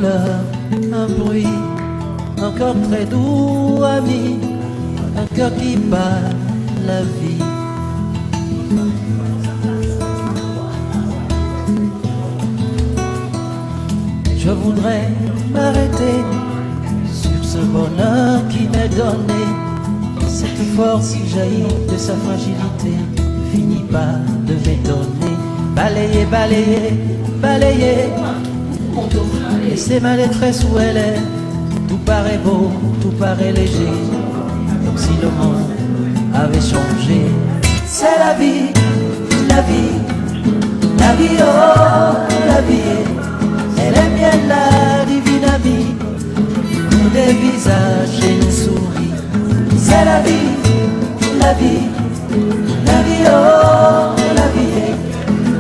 couleur, un bruit, un corps très doux, ami, un cœur qui bat la vie. Je voudrais m'arrêter sur ce bonheur qui m'est donné. Cette force qui jaillit de sa fragilité finit par de m'étonner. Balayer, balayer, balayer, laisser ma détresse où elle est. Tout paraît beau, tout paraît léger, comme si le monde avait changé. C'est la vie, la vie, la vie, oh, la vie. Elle est bien la divine amie, nous des visages et nous souris. C'est la vie, la vie, la vie, oh, la vie.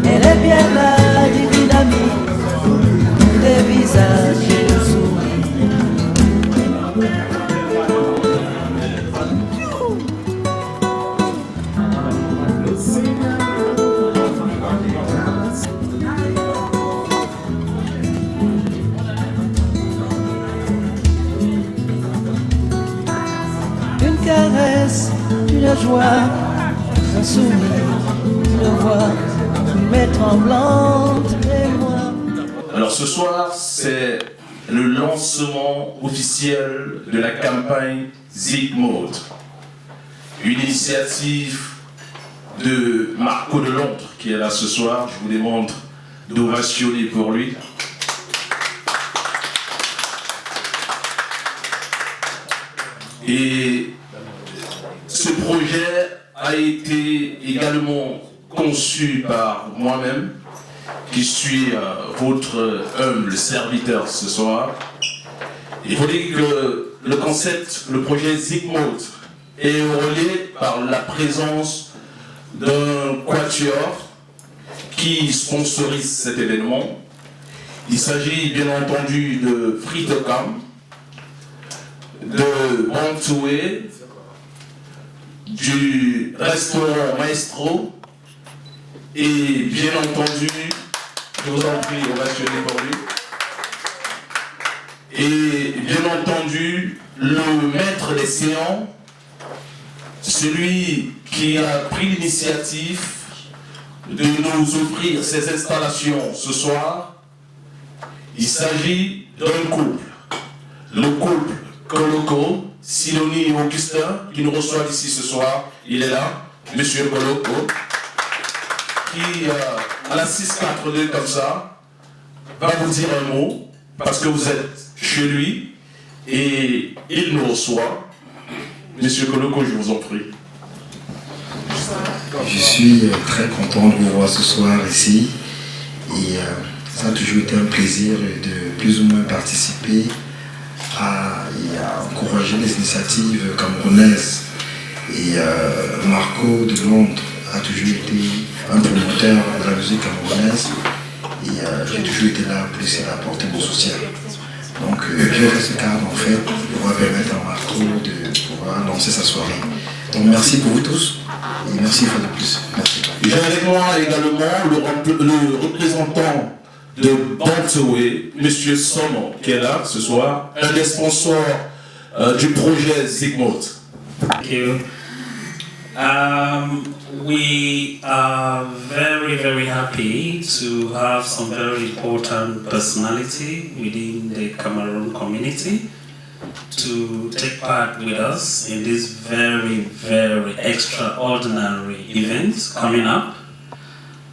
Elle est bien la divine amie, nous des visages et nous souris. Une joie, un sourire, une voix, mais tremblante et moi. Alors ce soir, c'est le lancement officiel de la campagne Zik Mode. Une initiative de Marco de Londres qui est là ce soir. Je vous demande d'ovationner pour lui. Et ce projet a été également conçu par moi-même, qui suis votre humble serviteur ce soir. Il faut dire que le concept, le projet Zik Mode est relié par la présence d'un quatuor qui sponsorise cet événement. Il s'agit bien entendu de Fritocam, de Bantoué, du restaurant Maestro et bien entendu, je vous en prie, ovationner pour lui, et bien entendu le maître des séances, celui qui a pris l'initiative de nous offrir ces installations ce soir. Il s'agit d'un couple, le couple Koloko, Siloni et Augustin, qui nous reçoivent ici ce soir. Il est là, Monsieur Koloko, qui, à la 642 comme ça, va vous dire un mot, parce que vous êtes chez lui, et il nous reçoit. Monsieur Koloko, je vous en prie. Je suis très content de vous voir ce soir ici, et ça a toujours été un plaisir de plus ou moins participer à encourager les initiatives camerounaises. Et Marco de Londres a toujours été un promoteur de la musique camerounaise, et j'ai toujours été là pour essayer d'apporter mon soutien. Donc je reste calme en fait pour permettre à Marco de pouvoir lancer sa soirée. Donc merci pour vous tous et merci une fois de plus. Merci. J'ai avec moi également le représentant de Bantoué, M. Somo, qui est là ce soir, un des sponsors du projet Zik Mode. Thank you. We are very, very happy to have some very important personality within the Cameroon community to take part with us in this very, very extraordinary event coming up.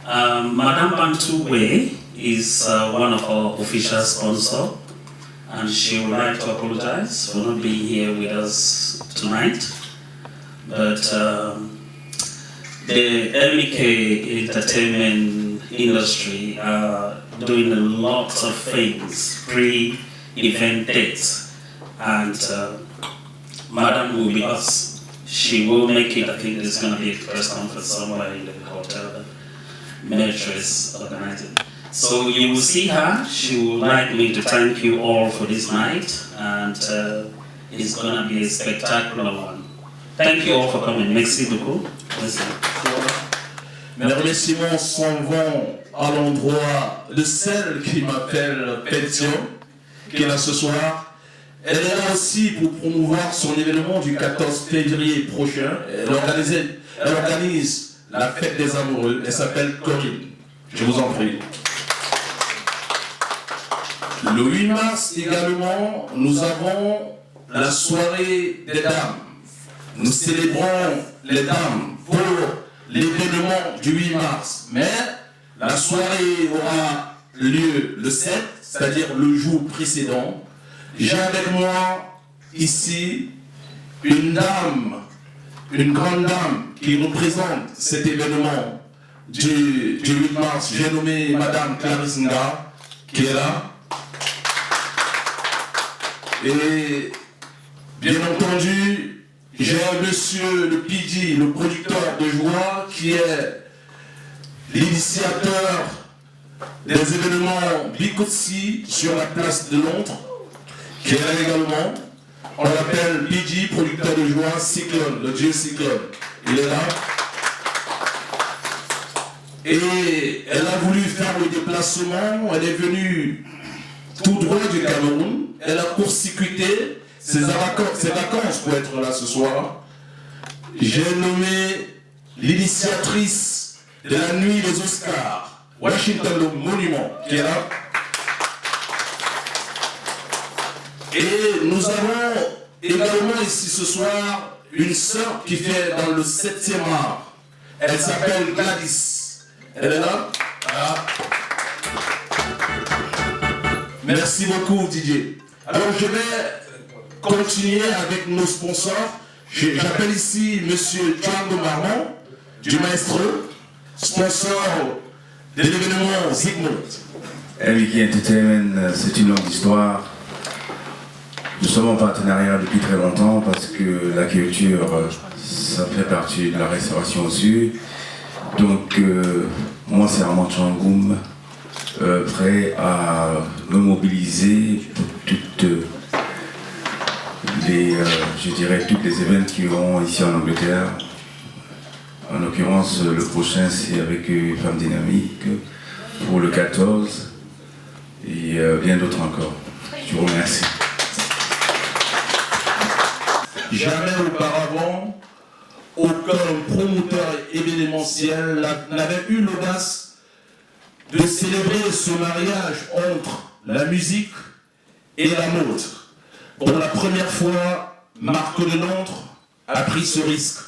Madame Bantoué is one of our official sponsors, and she would like to apologize for not being here with us tonight. But the MK entertainment industry are doing a lot of things pre-event dates, and Madam will be us. She will make it. I think there's going to be a press conference somewhere in the hotel that Metro is organizing. So you will see her. She would like me to thank you all for this night, and it's going to be a spectacular one. Thank you all for coming. Merci beaucoup. Merci. Mes remerciements s'en vont à l'endroit de celle qui m'appelle Pétion, qui est là ce soir. Elle est là aussi pour promouvoir son événement du 14 février prochain. Elle organise la fête des amoureux. Elle s'appelle Corinne. Je vous en prie. Le 8 mars également, nous avons la soirée des dames. Nous célébrons les dames pour l'événement du 8 mars. Mais la soirée aura lieu le 7, c'est-à-dire le jour précédent. J'ai avec moi ici une dame, une grande dame qui représente cet événement du 8 mars. J'ai nommé Madame Clarisse Nga, qui est là. Et bien entendu, j'ai monsieur le PJ, le producteur de joie, qui est l'initiateur des événements Bikotsi sur la place de Londres, qui est là également. On l'appelle PJ, producteur de joie, Cyclone, le dieu Cyclone. Il est là. Et elle a voulu faire le déplacement, elle est venue tout droit du Cameroun. Elle a court-circuité ses vacances pour être là ce soir. J'ai nommé l'initiatrice de la nuit des Oscars, Washington le Monument, qui est là. Et nous avons également ici ce soir une sœur qui fait dans le 7e art. Elle s'appelle Gladys. Elle est là. Voilà. Merci beaucoup Didier. Alors je vais continuer avec nos sponsors. J'appelle ici Monsieur Django Marmon du Maestro, sponsor de l'événement Zigmund. Wiki Entertainment, c'est une longue histoire. Nous sommes en partenariat depuis très longtemps parce que la culture, ça fait partie de la restauration au sud. Donc moi c'est Armand Changoum, prêt à me mobiliser pour toutes les, tous les événements qui auront ici en Angleterre. En l'occurrence, le prochain c'est avec Femmes Dynamiques pour le 14 et bien d'autres encore. Je vous remercie. Jamais auparavant, aucun promoteur événementiel n'avait eu l'audace de célébrer ce mariage entre la musique et la mode. Pour la première fois, Marc de Londres a pris ce risque.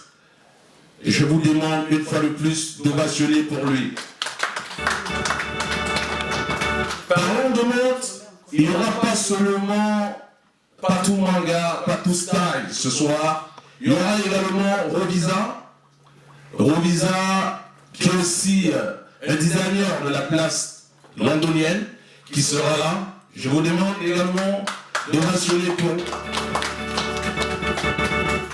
Et je vous demande une fois de plus d'ovationner pour lui. Parlons de mode, il n'y aura pas seulement Patou Manga, Patou Style ce soir. Il y aura également Rovisa qui est aussi un designer de la place londonienne qui sera là. Je vous demande également d'ovationner pour.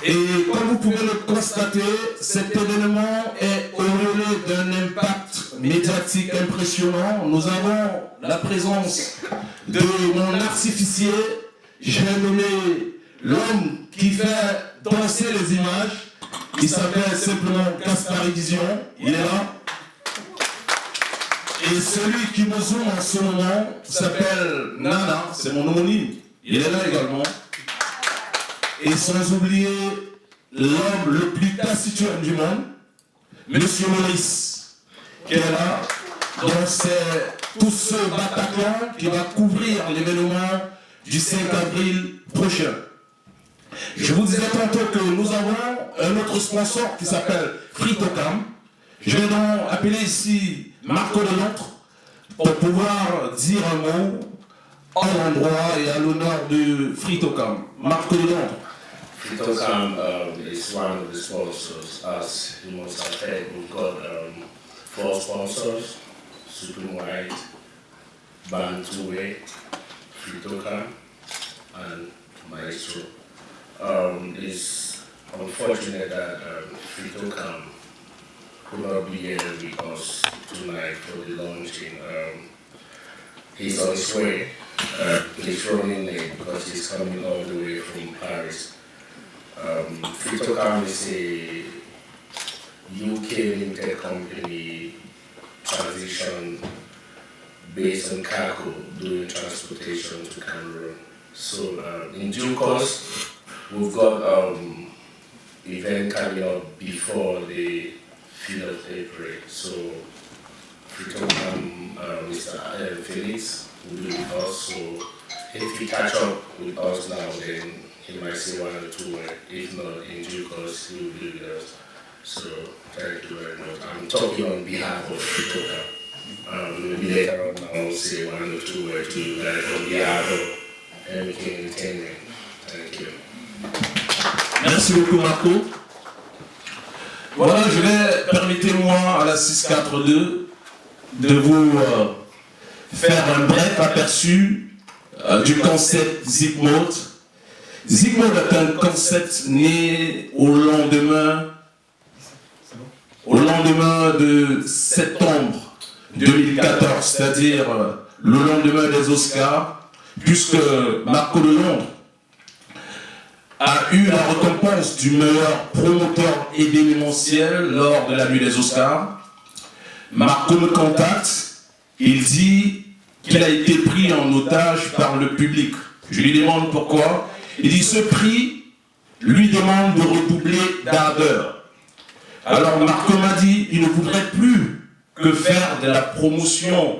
Et comme vous pouvez le constater, cet événement est auréolé d'un impact médiatique impressionnant. Nous avons la présence de mon artificier. J'ai nommé l'homme qui fait danser les images. Il s'appelle simplement Gaspard Vision. Il est là. Et celui qui me zoome en ce moment s'appelle Nana. C'est mon homonyme. Il est là également. Et sans oublier l'homme le plus taciturne du monde, Monsieur Maurice, qui est là. Donc c'est tout ce Bataclan qui va couvrir l'événement du 5 avril prochain. Je vous disais tantôt que nous avons un autre sponsor qui s'appelle Fritocam. Je vais donc appeler ici Marco de Londres pour pouvoir dire un mot en l'endroit et à l'honneur de Fritocam. Marco de Londres. Fritocam is one of the sponsors. As you must have heard, we've got 4 sponsors: Supreme White, Bantuwe, Fritocam, and Maestro. It's unfortunate that Fritocam could not be here with us tonight for the launching. He's on his way. He's running late because he's coming all the way from Paris. Fritocam is a UK limited company transition based on cargo doing transportation to Cameroon. So in due course, we've got event coming up before the 5th of April. So Mr. Felix will be with us. So if he catch up with us now, then he might say 1 or 2 words. If not, in due course, he will be with us. So thank you very much. I'm talking on behalf of Fritoka. Maybe later on I'll say 1 or 2 words to you guys on behalf of MK Entertainment. Thank you. Merci beaucoup Marco. Voilà, je vais, permettez-moi à la 642 de vous faire un bref aperçu du concept Zipmode. Zipmode est un concept né au lendemain de septembre 2014, c'est-à-dire le lendemain des Oscars, puisque Marco de Londres a eu la récompense du meilleur promoteur événementiel lors de la nuit des Oscars. Marco me contacte, il dit qu'il a été pris en otage par le public. Je lui demande pourquoi. Il dit ce prix lui demande de redoubler d'ardeur. Alors Marco m'a dit il ne voudrait plus que faire de la promotion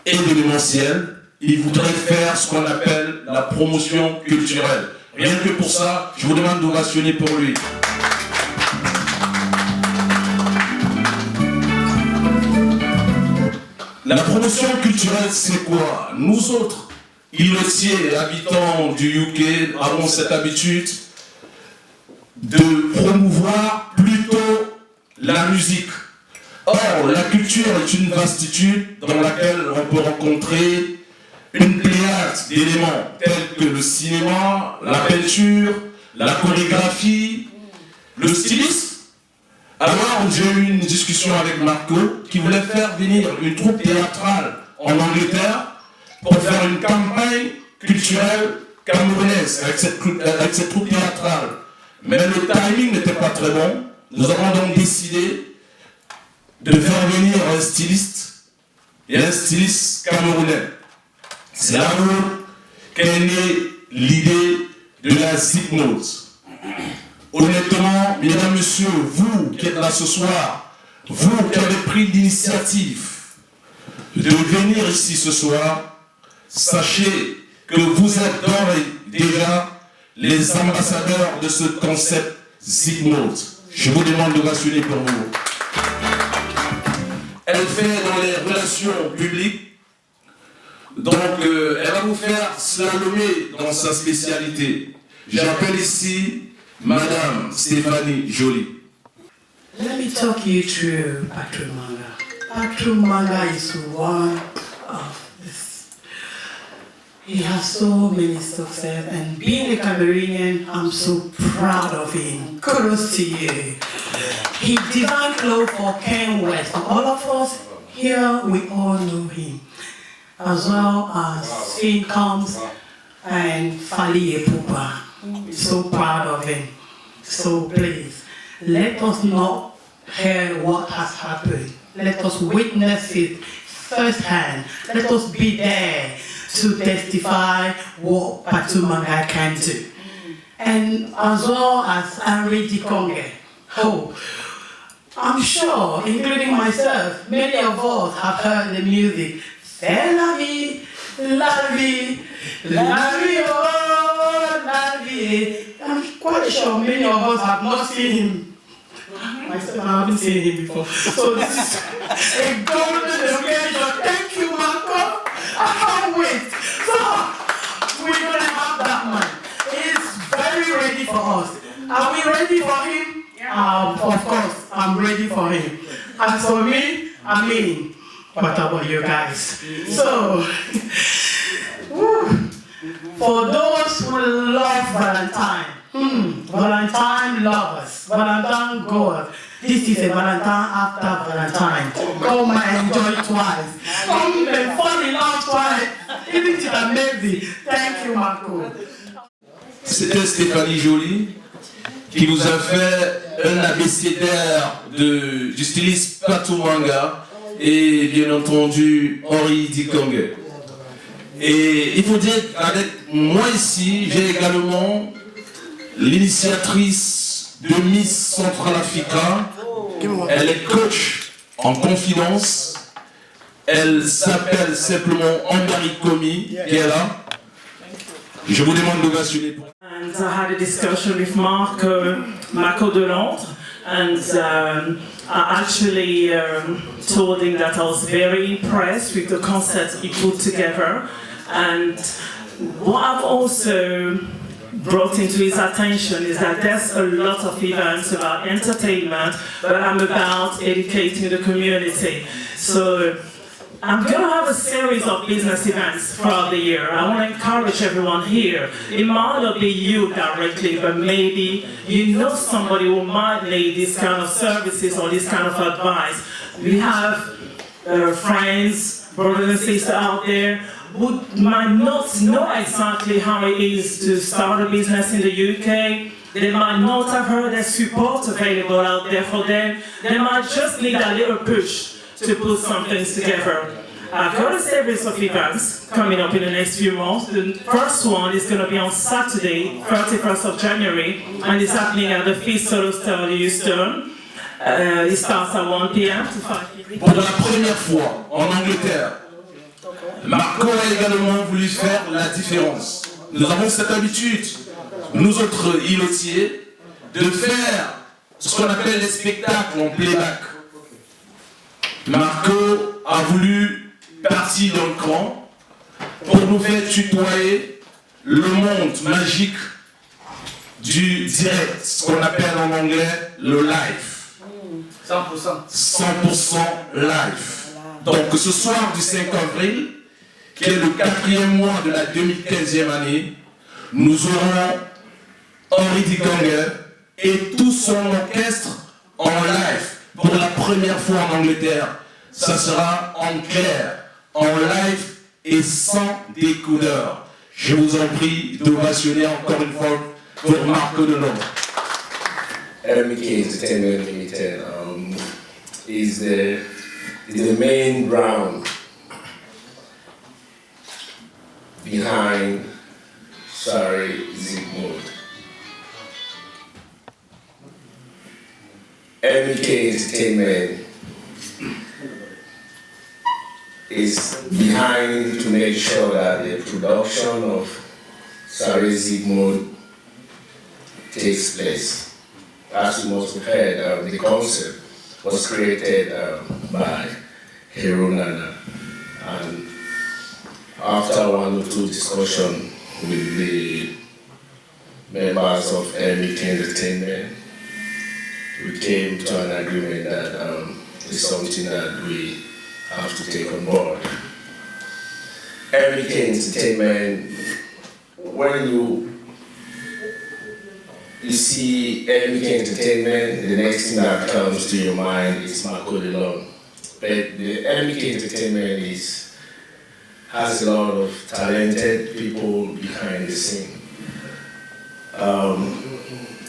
événementielle, il voudrait faire ce qu'on appelle la promotion culturelle. Rien que pour ça, je vous demande d'ovationner pour lui. La promotion culturelle, c'est quoi? Nous autres, îlotiers, habitants du UK, avons cette habitude de promouvoir plutôt la musique. Or, la culture est une vastitude dans laquelle on peut rencontrer une pléiade d'éléments tels que le cinéma, la peinture, la chorégraphie, le stylisme. Alors j'ai eu une discussion avec Marco qui voulait faire venir une troupe théâtrale en Angleterre pour faire une campagne culturelle camerounaise avec cette troupe théâtrale. Mais le timing n'était pas très bon. Nous avons donc décidé de faire venir un styliste et un styliste camerounais. C'est là qu'est née l'idée de la Zipmode. Honnêtement, mesdames, messieurs, vous qui êtes là ce soir, vous qui avez pris l'initiative de venir ici ce soir, sachez que vous êtes d'ores et déjà les ambassadeurs de ce concept Zipmode. Je vous demande de m'assurer pour vous. Elle fait dans les relations publiques. Donc, elle va vous faire slalomer dans sa spécialité. J'appelle ici Madame Stéphanie Joly. Let me talk you through Patrick Manga. Patrick Manga is one of this. He has so many success, and being a Cameroonian, I'm so proud of him. Kudos to you. He designed clothes for Ken West. All of us here, we all know him. As well as Finn Combs and Fali Epupa. So proud of him. So please, let us not hear what has happened. Let us witness it firsthand. Let us be there to testify what Patrick Manga can do. And as well as Henri Dikonge. Oh, I'm sure, including myself, many of us have heard the music. C'est la vie, la vie, la vie, oh, la vie. I'm quite sure many of us have not seen him. Myself, I haven't seen him before. So this is a golden occasion. Thank you, Marco. I can't wait. So we're going to have that man. He's very ready for us. Are we ready for him? Of course, I'm ready for him. As for me, I mean, what about you guys? So, for those who love Valentine, Valentine lovers, Valentine goers, this is a Valentine after Valentine. Come and enjoy twice. Come and fall in love twice. Isn't it amazing? Thank you, Marco. C'était Stéphanie Joly qui vous a fait un abécédaire du styliste Patrick Manga et bien entendu Henri Dikangue. Et il faut dire qu'avec moi ici, j'ai également l'initiatrice de Miss Central Africa. Elle est coach en confidence. Elle s'appelle simplement Ambari Komi, qui est là. Je vous demande de m'assurer. And I had a discussion with Marco Delondre, and I actually told him that I was very impressed with the concept he put together. And what I've also brought into his attention is that there's a lot of events about entertainment, but I'm about educating the community. So I'm going to have a series of business events throughout the year. I want to encourage everyone here. It might not be you directly, but maybe you know somebody who might need this kind of services or this kind of advice. We have friends, brothers and sisters out there who might not know exactly how it is to start a business in the UK. They might not have heard there's support available out there for them. They might just need a little push to put some things together. I've got a series of events coming up in the next few months. The first one is going to be on Saturday, 31st of January, and it's happening at the Feastal Hostel Houston. It starts at 1 p.m. to 5 p.m. Pour la première fois en Angleterre, Marco a également voulu faire la différence. Nous avons cette habitude, nous autres îlotiers, de faire ce qu'on appelle les spectacles en playback. Marco a voulu partir dans le cran pour nous faire tutoyer le monde magique du direct, ce qu'on appelle en anglais le live. 100% live. Donc ce soir du 5 avril, qui est le 4e mois de la 2015e année, nous aurons Henri Dikangue et tout son orchestre en live. Pour la première fois en Angleterre, ça sera en clair, en live et sans décodeur. Je vous en prie d'ovationner encore une fois pour Marco Delondre. LMK Entertainment Limited is the main ground behind Sari Zygmunt. LMK Entertainment is behind to make sure that the production of Sari Zygmunt takes place. As you must have heard, the concept was created by Hero Nana, and after one or two discussions with the members of LMK Entertainment, we came to an agreement that it's something that we have to take on board. LMK Entertainment, when you see LMK Entertainment, the next thing that comes to your mind is Marco Delondre. But the LMK Entertainment has a lot of talented people behind the scene.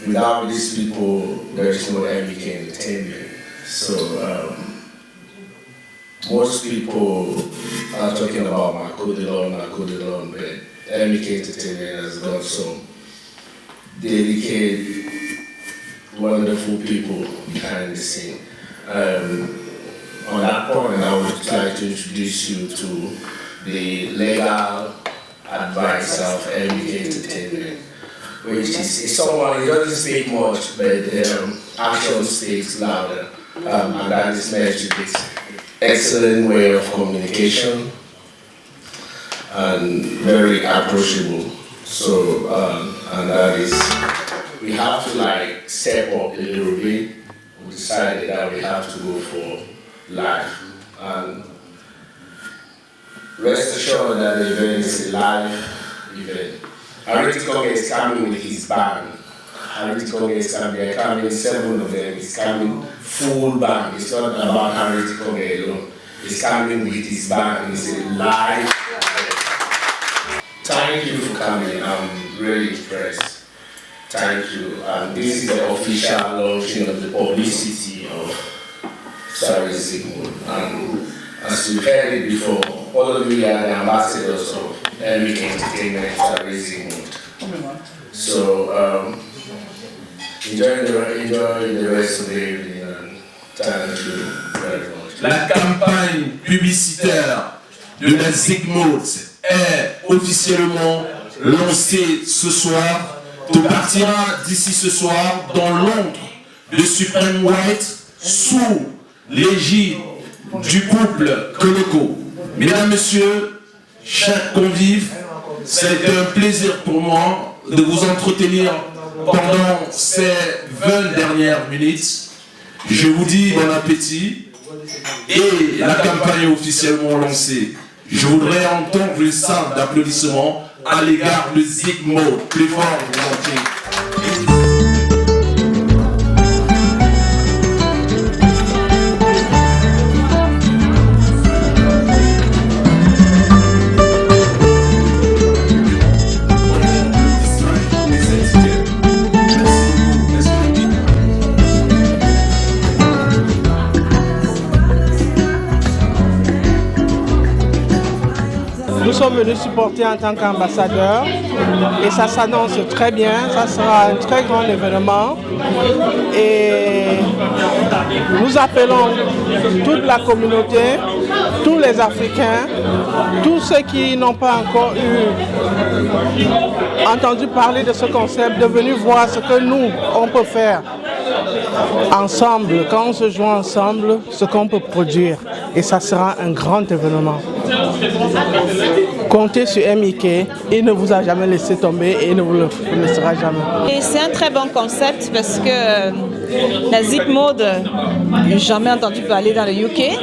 Without these people, there is no LMK Entertainment. So most people are talking about Marco Delondre, but LMK Entertainment has got some dedicated, wonderful people behind the scene. On that point, I would like to introduce you to the legal advisor of LMK Entertainment, which is someone who doesn't speak much, but action speaks louder, and that is measured with excellent way of communication and very approachable. So, and that is, we have to step up a little bit. We decided that we have to go for live. And rest assured that the event is a live event. Henri Dikangue is coming with his band. Henri Dikangue is coming, they're coming, 7 of them, he's coming full band. It's not about Henri Dikangue alone. He's coming with his band, it's a live. Thank you for coming, I'm really impressed. Thank you. And this is the official launching of the publicity of Soirée Zigmood. And as you heard it before, all of you are the ambassadors of MK Entertainment Soirée Zigmood. So enjoy the rest of the evening and thank you very much. La campagne publicitaire de la Zigmood est officiellement lancée ce soir. Tu partiras d'ici ce soir dans l'ombre de Supreme White sous l'égide du couple Koloko. Mesdames, Messieurs, chers convives, c'est un plaisir pour moi de vous entretenir pendant ces 20 dernières minutes. Je vous dis bon appétit et la campagne est officiellement lancée. Je voudrais entendre une salle d'applaudissements à l'égard de Zigmood. Plus fort, volontiers. Nous sommes venus supporter en tant qu'ambassadeurs et ça s'annonce très bien, ça sera un très grand événement et nous appelons toute la communauté, tous les Africains, tous ceux qui n'ont pas encore entendu parler de ce concept, de venir voir ce que nous, on peut faire ensemble, quand on se joint ensemble, ce qu'on peut produire et ça sera un grand événement. Comptez sur MIK, il ne vous a jamais laissé tomber et il ne vous le laissera jamais. Et c'est un très bon concept parce que la Zigmood, je n'ai jamais entendu parler dans le UK,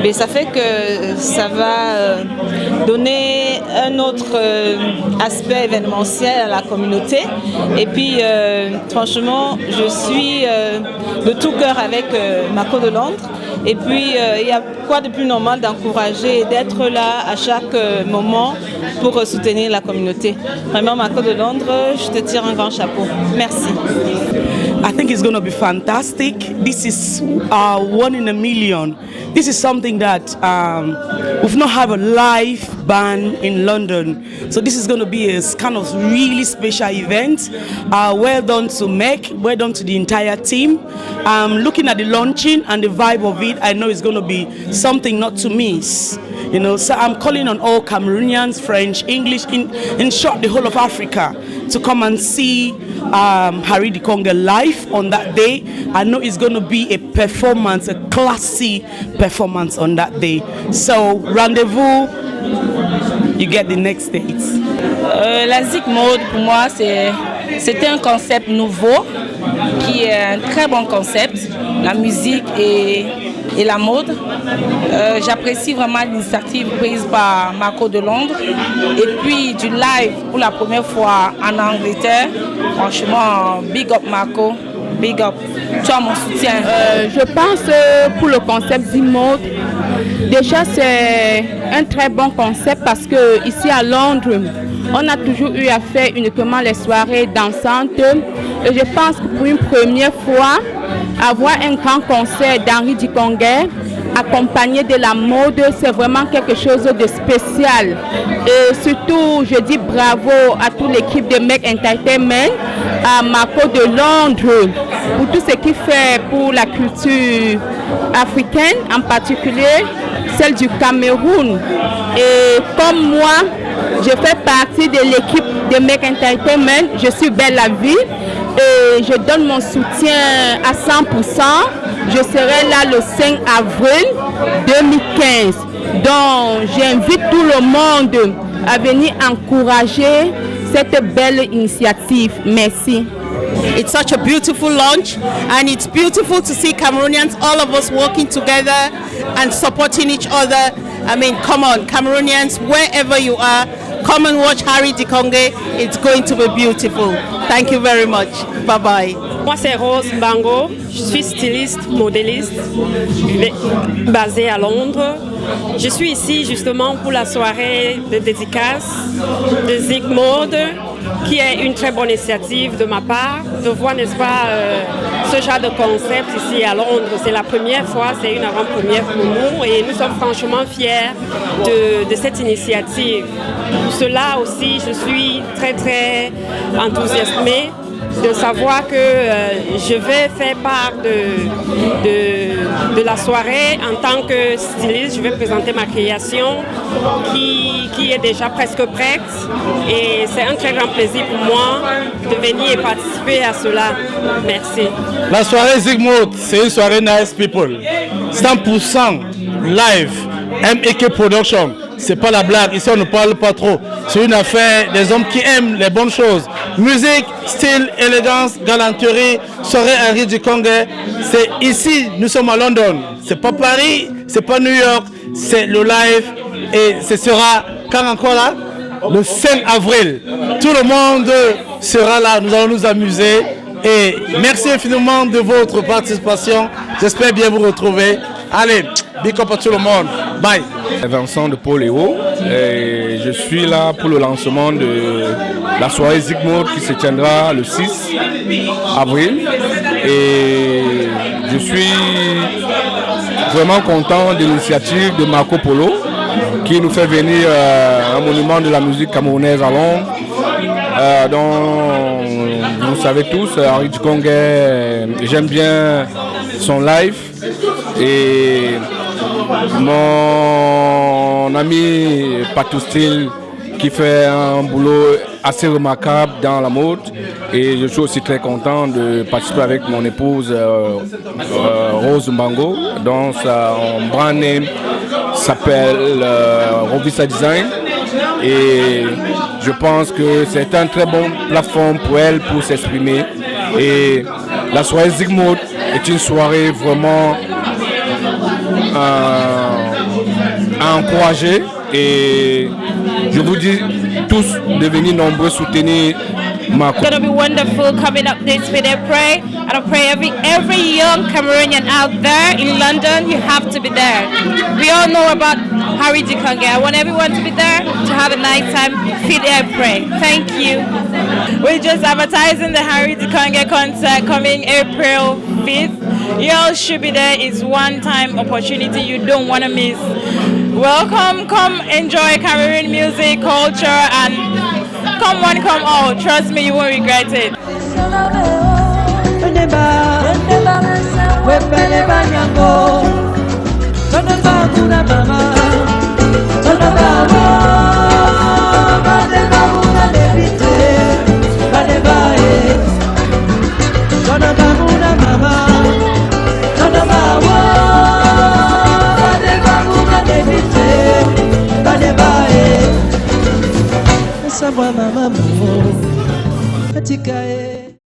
mais ça fait que ça va donner un autre aspect événementiel à la communauté. Et puis franchement, je suis de tout cœur avec Mako de Londres. Et puis, il y a quoi de plus normal d'encourager et d'être là à chaque moment pour soutenir la communauté. Vraiment, Mako de Londres, je te tire un grand chapeau. Merci. I think it's going to be fantastic. This is one in a million. This is something that we've not had a live band in London. So this is going to be a kind of really special event. Well done to Meg, well done to the entire team. Looking at the launching and the vibe of it, I know it's going to be something not to miss. You know, so I'm calling on all Cameroonians, French, English, in short, the whole of Africa, to come and see Harry Dikonge live on that day. I know it's going to be a performance, a classy performance on that day. So rendezvous, you get the next dates. La Zigmood, pour moi, c'est un concept nouveau, qui est un très bon concept, la musique et la mode. J'apprécie vraiment l'initiative prise par Mako de Londres et puis du live pour la première fois en Angleterre. Franchement, big up Mako, big up. Tu as mon soutien. Je pense pour le concept Zigmood, déjà c'est un très bon concept parce que ici à Londres, on a toujours eu à faire uniquement les soirées dansantes et je pense que pour une première fois, avoir un grand concert d'Henry Dikonge accompagné de la mode, c'est vraiment quelque chose de spécial. Et surtout, je dis bravo à toute l'équipe de Meg Entertainment, à Mako de Londres, pour tout ce qu'il fait pour la culture africaine, en particulier celle du Cameroun. Et comme moi, je fais partie de l'équipe de Meg Entertainment, je suis Belle la Vie et je donne mon soutien à 100%. Je serai là le 5 avril 2015. Donc j'invite tout le monde à venir encourager cette belle initiative. Merci. It's such a beautiful launch and it's beautiful to see Cameroonians, all of us working together and supporting each other. I mean, come on, Cameroonians, wherever you are, come and watch Harry Dikonge. It's going to be beautiful. Thank you very much. Bye-bye. Moi, c'est Rose Bango. Je suis styliste, modéliste, basée à Londres. Je suis ici justement pour la soirée de dédicace de Zigmood, qui est une très bonne initiative de ma part, de voir, n'est-ce pas, ce genre de concept ici à Londres. C'est la première fois, c'est une avant-première pour nous et nous sommes franchement fiers de cette initiative. Pour cela aussi, je suis très très enthousiasmée de savoir que je vais faire part de la soirée en tant que styliste. Je vais présenter ma création qui est déjà presque prête et c'est un très grand plaisir pour moi de venir et participer à cela. Merci. La soirée Zigmood, c'est une soirée Nice People. 100% live, MEK Production. C'est pas la blague, ici on ne parle pas trop. C'est une affaire des hommes qui aiment les bonnes choses. Musique, style, élégance, galanterie, soirée Henri du Congo. C'est ici, nous sommes à London. C'est pas Paris, c'est pas New York, c'est le live. Et ce sera quand encore là? Le 5 avril. Tout le monde sera là, nous allons nous amuser. Et merci infiniment de votre participation. J'espère bien vous retrouver. Allez, big up à tout le monde. Bye. Vincent de Pauléo et je suis là pour le lancement de la soirée Zigmood qui se tiendra le 6 avril et je suis vraiment content de l'initiative de Marco Polo qui nous fait venir un monument de la musique camerounaise à Londres dont vous savez tous, Henri du Congo, j'aime bien son live et mon ami Patou Style qui fait un boulot assez remarquable dans la mode et je suis aussi très content de participer avec mon épouse Rose Mbango dont son brand name s'appelle Rovisa Design et je pense que c'est un très bon plateforme pour elle pour s'exprimer et la soirée Zigmood est une soirée vraiment à encourager et je vous dis tous de venir nombreux soutenir Marco. It's going to be wonderful coming up this video. Pray and I pray every young Cameroonian out there in London, you have to be there. We all know about Harry Di Congo. I want everyone to be there to have a nice time. Feed and pray. Thank you. We're just advertising the Harry Di Congo concert coming April 5th. You all should be there. It's one-time opportunity you don't want to miss. Welcome, come enjoy Cameroon music, culture, and come one, come all. Trust me, you won't regret it. Savoir